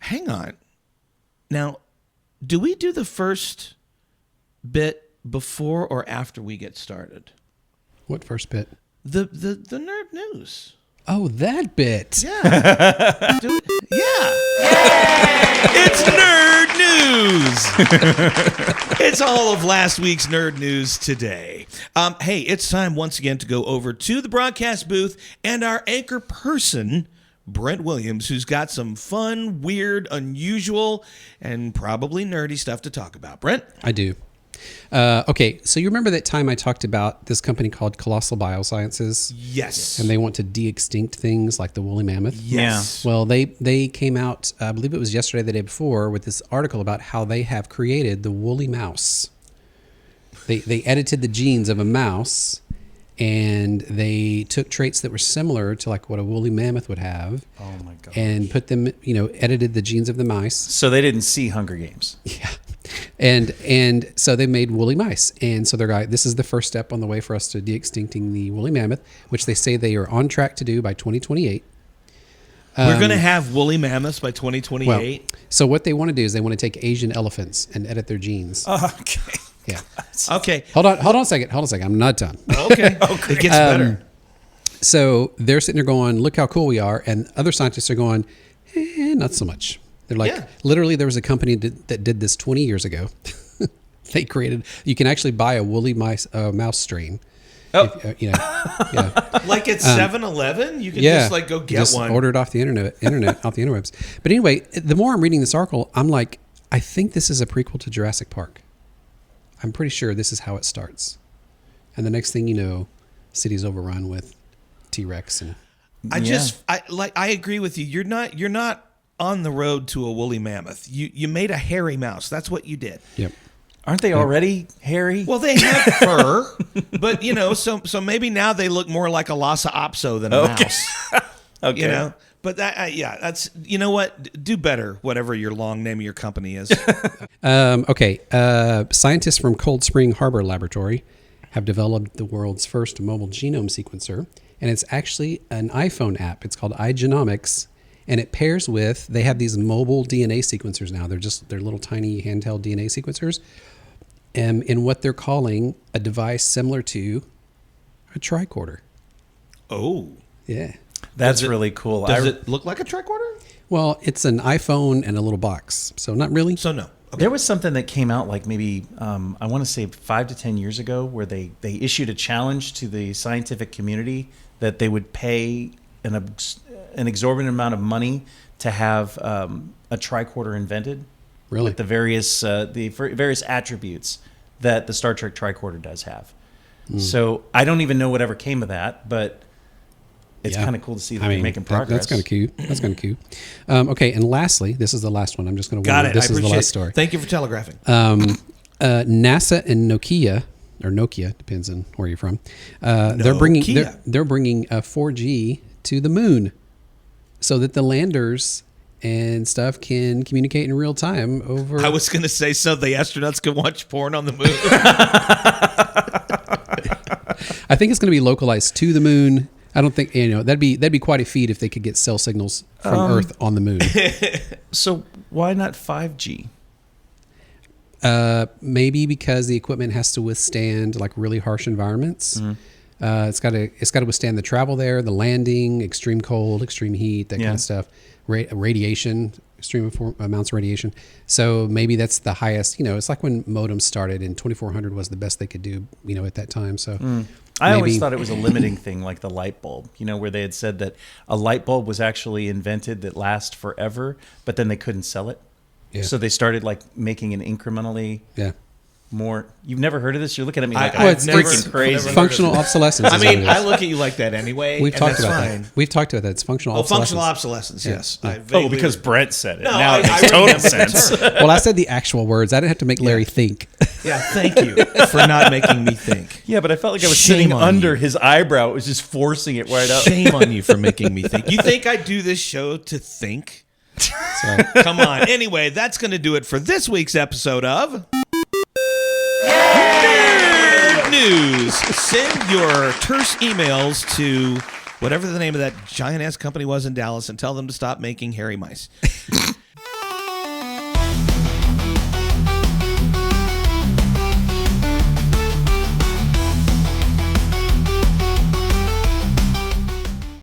Hang on. Now, do we do the first bit before or after we get started? What first bit? The nerd news. Oh, that bit. Yeah. Yeah. It's nerd news. It's all of last week's nerd news today. Hey, it's time once again to go over to the broadcast booth and our anchor person, Brent Williams, who's got some fun, weird, unusual, and probably nerdy stuff to talk about. Brent? I do. Okay, so you remember that time I talked about this company called Colossal Biosciences? Yes. And they want to de-extinct things like the woolly mammoth? Yes. Well, they came out, I believe it was yesterday, the day before, with this article about how they have created the woolly mouse. They edited the genes of a mouse, and they took traits that were similar to like what a woolly mammoth would have. Oh my god! And put them, edited the genes of the mice. So they didn't see Hunger Games. Yeah. And so they made woolly mice. And so they're like, this is the first step on the way for us to de-extincting the woolly mammoth, which they say they are on track to do by 2028. We're going to have woolly mammoths by 2028. Well, so what they want to do is they want to take Asian elephants and edit their genes. Okay. Yeah. Okay. Hold on a second. I'm not done. Okay. It gets better. So they're sitting there going, look how cool we are. And other scientists are going, not so much. They're like, literally, there was a company that did this 20 years ago. They created, you can actually buy a woolly mouse strain. Oh. Yeah. Like at 7-Eleven? You can just like go get one. Order it off the internet, off the interwebs. But anyway, the more I'm reading this article, I'm like, I think this is a prequel to Jurassic Park. I'm pretty sure this is how it starts. And the next thing you know, city's overrun with T-Rex. And I agree with you. You're not on the road to a woolly mammoth. You made a hairy mouse. That's what you did. Yep. Aren't they already hairy? Well, they have fur, but so maybe now they look more like a Lhasa Apso than a mouse. Okay. But that's what? Do better, whatever your long name of your company is. Okay. Scientists from Cold Spring Harbor Laboratory have developed the world's first mobile genome sequencer, and it's actually an iPhone app. It's called iGenomics. And it pairs with, they have these mobile DNA sequencers now. They're little tiny handheld DNA sequencers. And in what they're calling a device similar to a tricorder. Oh. Yeah. That's really cool. Does it look like a tricorder? Well, it's an iPhone and a little box. So not really. So no. Okay. There was something that came out like maybe, I want to say 5 to 10 years ago, where they issued a challenge to the scientific community that they would pay an exorbitant amount of money to have a tricorder invented. Really? With the various attributes that the Star Trek tricorder does have. So I don't even know whatever came of that, but it's kind of cool to see that they're making progress. That's kind of cute. Okay, and lastly, this is the last one. I'm just going to got it. This I is the appreciate last story. Thank you for telegraphing. NASA and Nokia, or Nokia, depends on where you're from. They're bringing 4G to the moon, so that the landers and stuff can communicate in real time over. I was going to say, so the astronauts can watch porn on the moon. I think it's going to be localized to the moon. I don't think that'd be quite a feat if they could get cell signals from Earth on the moon. So why not 5G? Maybe because the equipment has to withstand like really harsh environments. It's got to withstand the travel there, the landing, extreme cold, extreme heat, that kind of stuff, radiation, extreme amounts of radiation. So maybe that's the highest. It's like when modems started, and 2400 was the best they could do. At that time. So I always thought it was a limiting thing, like the light bulb. Where they had said that a light bulb was actually invented that lasts forever, but then they couldn't sell it. Yeah. So they started like making an incrementally. Yeah. More. You've never heard of this? You're looking at me like it's freaking crazy. Functional obsolescence. I mean, I look at you like that anyway. We've talked about that. It's functional obsolescence. Functional obsolescence. Yes. Yeah. Because Brent said it. No, now it makes total sense. Well, I said the actual words. I didn't have to make Larry think. Yeah. Thank you for not making me think. Yeah, but I felt like I was sitting under his eyebrow. It was just forcing it right up. Shame on you for making me think. You think I do this show to think? Sorry. Come on. Anyway, that's going to do it for this week's episode of Nerd News. Send your terse emails to whatever the name of that giant-ass company was in Dallas and tell them to stop making hairy mice.